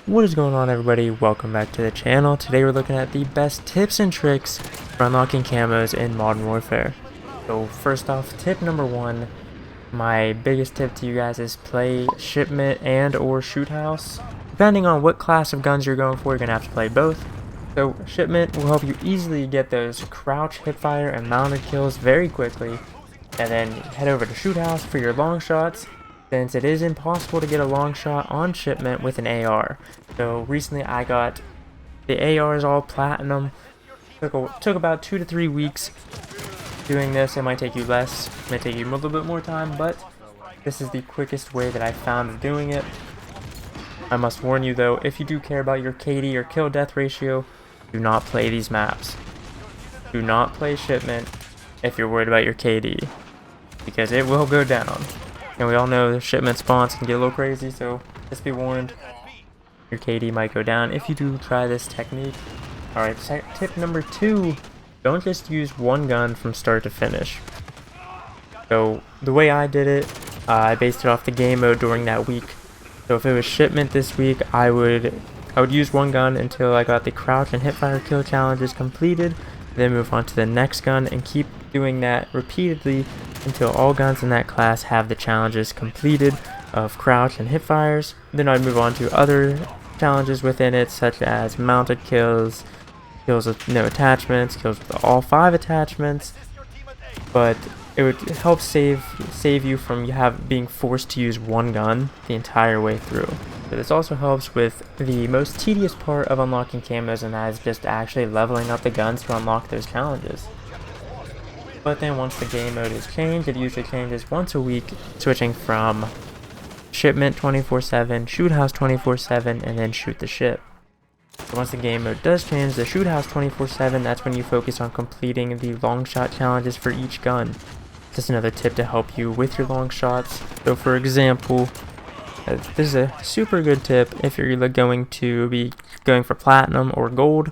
What is going on, everybody? Welcome back to the channel. Today we're looking at the best tips and tricks for unlocking camos in Modern Warfare. So first off, tip number one, my biggest tip to you guys is play Shipment and or Shoot House. Depending on what class of guns you're going for, you're going to have to play both. So Shipment will help you easily get those crouch, hipfire, and mounted kills very quickly. And then head over to Shoot House for your long shots, since it is impossible to get a long shot on Shipment with an AR. So recently I got the ARs all platinum. Took about 2 to 3 weeks doing this. It might take you less, it might take you a little bit more time, but this is the quickest way that I found of doing it. I must warn you though, if you do care about your KD or kill death ratio, do not play these maps. Do not play Shipment if you're worried about your KD, because it will go down. And we all know the Shipment spawns can get a little crazy, so just be warned. Your KD might go down if you do try this technique. Alright, tip number 2, don't just use one gun from start to finish. So the way I did it, I based it off the game mode during that week. So if it was Shipment this week, I would use one gun until I got the crouch and hipfire kill challenges completed, then move on to the next gun and keep doing that repeatedly until all guns in that class have the challenges completed of crouch and hipfires. Then I'd move on to other challenges within it, such as mounted kills, kills with no attachments, kills with all 5 attachments. But it would help save you from being forced to use one gun the entire way through. So this also helps with the most tedious part of unlocking camos, and that is just actually leveling up the guns to unlock those challenges. But then once the game mode is changed, it usually changes once a week, switching from Shipment 24/7, Shoot House 24/7, and then Shoot the Ship. So once the game mode does change, the Shoot House 24/7, that's when you focus on completing the long shot challenges for each gun. Just another tip to help you with your long shots. So for example, this is a super good tip if you're going to be going for platinum or gold.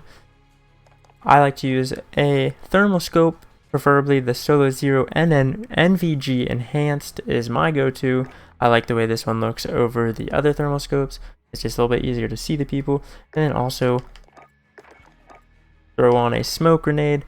I like to use a thermal scope, preferably the Solo Zero NVG Enhanced is my go-to. I like the way this one looks over the other thermal scopes. It's just a little bit easier to see the people. And then also throw on a smoke grenade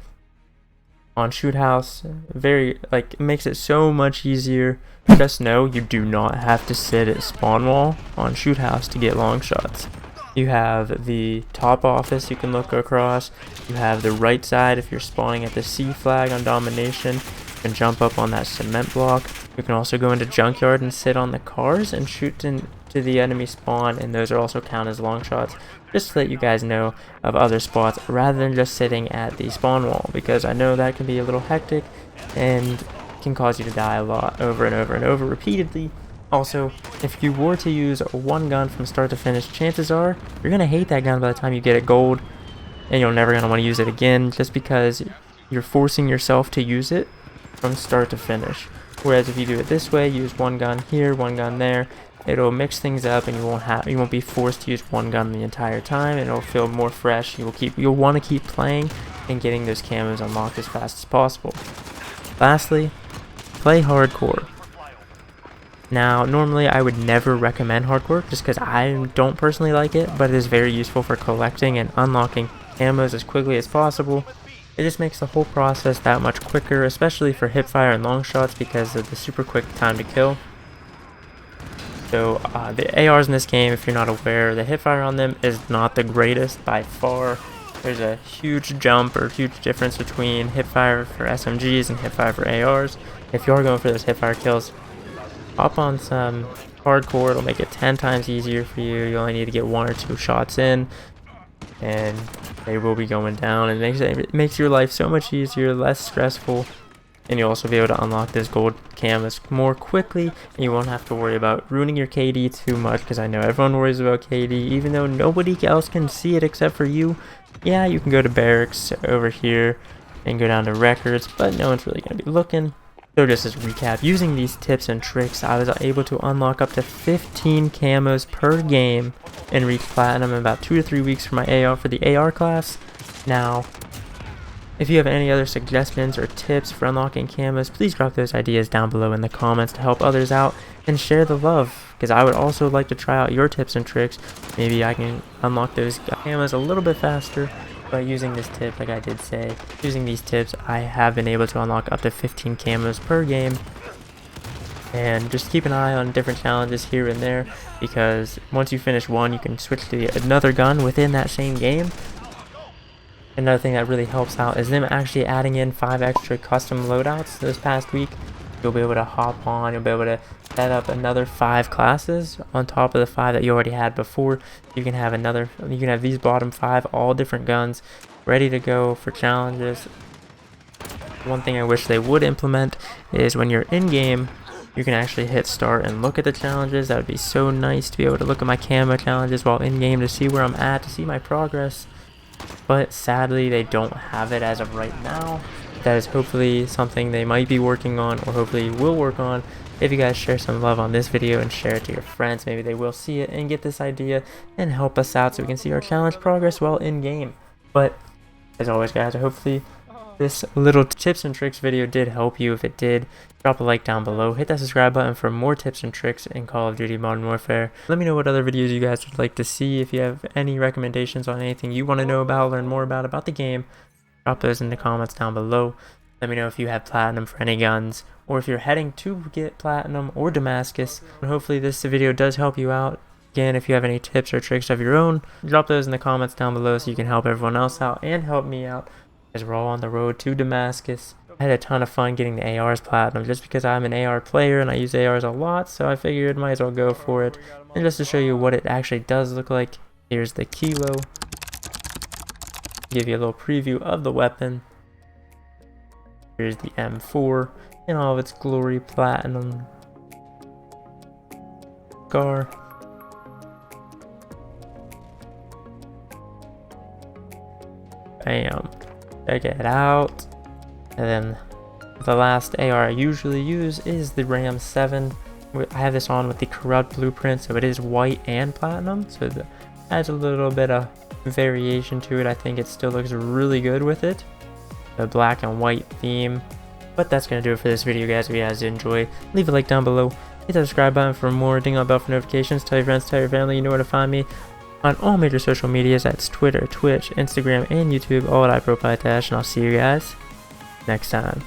on Shoot House. It makes it so much easier. Just know you do not have to sit at spawn wall on Shoot House to get long shots. You have the top office you can look across. You have the right side if you're spawning at the C flag on domination. You can jump up on that cement block. You can also go into junkyard and sit on the cars and shoot into the enemy spawn, and those are also count as long shots, just to let you guys know of other spots rather than just sitting at the spawn wall, because I know that can be a little hectic and can cause you to die a lot over and over and over repeatedly. Also, if you were to use one gun from start to finish, chances are you're going to hate that gun by the time you get it gold, and you're never going to want to use it again, just because you're forcing yourself to use it from start to finish. Whereas if you do it this way, use one gun here, one gun there, it'll mix things up, and you won't be forced to use one gun the entire time, and it'll feel more fresh. You'll want to keep playing and getting those camos unlocked as fast as possible. Lastly, play hardcore. Now, normally I would never recommend hardcore just because I don't personally like it, but it is very useful for collecting and unlocking camos as quickly as possible. It just makes the whole process that much quicker, especially for hipfire and long shots because of the super quick time to kill. So the ARs in this game, if you're not aware, the hipfire on them is not the greatest by far. There's a huge jump or huge difference between hipfire for SMGs and hipfire for ARs. If you are going for those hipfire kills, hop on some hardcore. It'll make it 10 times easier for you. You only need to get 1 or 2 shots in, and they will be going down. It makes your life so much easier, less stressful, and you'll also be able to unlock this gold camos more quickly, and you won't have to worry about ruining your KD too much, because I know everyone worries about KD, even though nobody else can see it except for you. Yeah, you can go to barracks over here and go down to records, but no one's really going to be looking. So just as a recap, using these tips and tricks, I was able to unlock up to 15 camos per game and reach platinum in about 2 to 3 weeks for my AR for the AR class. Now, if you have any other suggestions or tips for unlocking camos, please drop those ideas down below in the comments to help others out and share the love. because I would also like to try out your tips and tricks. Maybe I can unlock those camos a little bit faster. But using this tip, like I did say, using these tips, I have been able to unlock up to 15 camos per game. And just keep an eye on different challenges here and there, because once you finish one, you can switch to another gun within that same game. Another thing that really helps out is them actually adding in 5 extra custom loadouts this past week. You'll be able to hop on, you'll be able to set up another 5 classes on top of the 5 that you already had before. You can have these bottom 5, all different guns, ready to go for challenges. One thing I wish they would implement is when you're in game, you can actually hit start and look at the challenges. That would be so nice to be able to look at my camo challenges while in game to see where I'm at, to see my progress. But sadly, they don't have it as of right now. That is hopefully something they might be working on, or hopefully will work on. If you guys share some love on this video and share it to your friends, maybe they will see it and get this idea and help us out so we can see our challenge progress while in game. But as always, guys, hopefully this little tips and tricks video did help you. If it did, drop a like down below, hit that subscribe button for more tips and tricks in Call of Duty Modern Warfare. Let me know what other videos you guys would like to see. If you have any recommendations on anything you want to know about, learn more about the game, drop those in the comments down below. Let me know if you have platinum for any guns, or if you're heading to get platinum or Damascus. And hopefully this video does help you out. Again, if you have any tips or tricks of your own, drop those in the comments down below so you can help everyone else out and help me out, as we're all on the road to Damascus. I had a ton of fun getting the ARs platinum just because I'm an AR player and I use ARs a lot, so I figured might as well go for it. And just to show you what it actually does look like, here's the Kilo. Give you a little preview of the weapon. Here's the M4 in all of its glory, platinum scar. Bam. Check it out. And then the last AR I usually use is the Ram 7. I have this on with the Corrupt blueprint, so it is white and platinum, so it adds a little bit of variation to it. I think it still looks really good with it, the black and white theme. But that's gonna do it for this video, guys. If you guys did enjoy, leave a like down below, hit the subscribe button for more, ding on the bell for notifications, tell your friends, tell your family. You know where to find me on all major social medias. That's Twitter, Twitch, Instagram, and YouTube, all at Pytash, and I'll see you guys next time.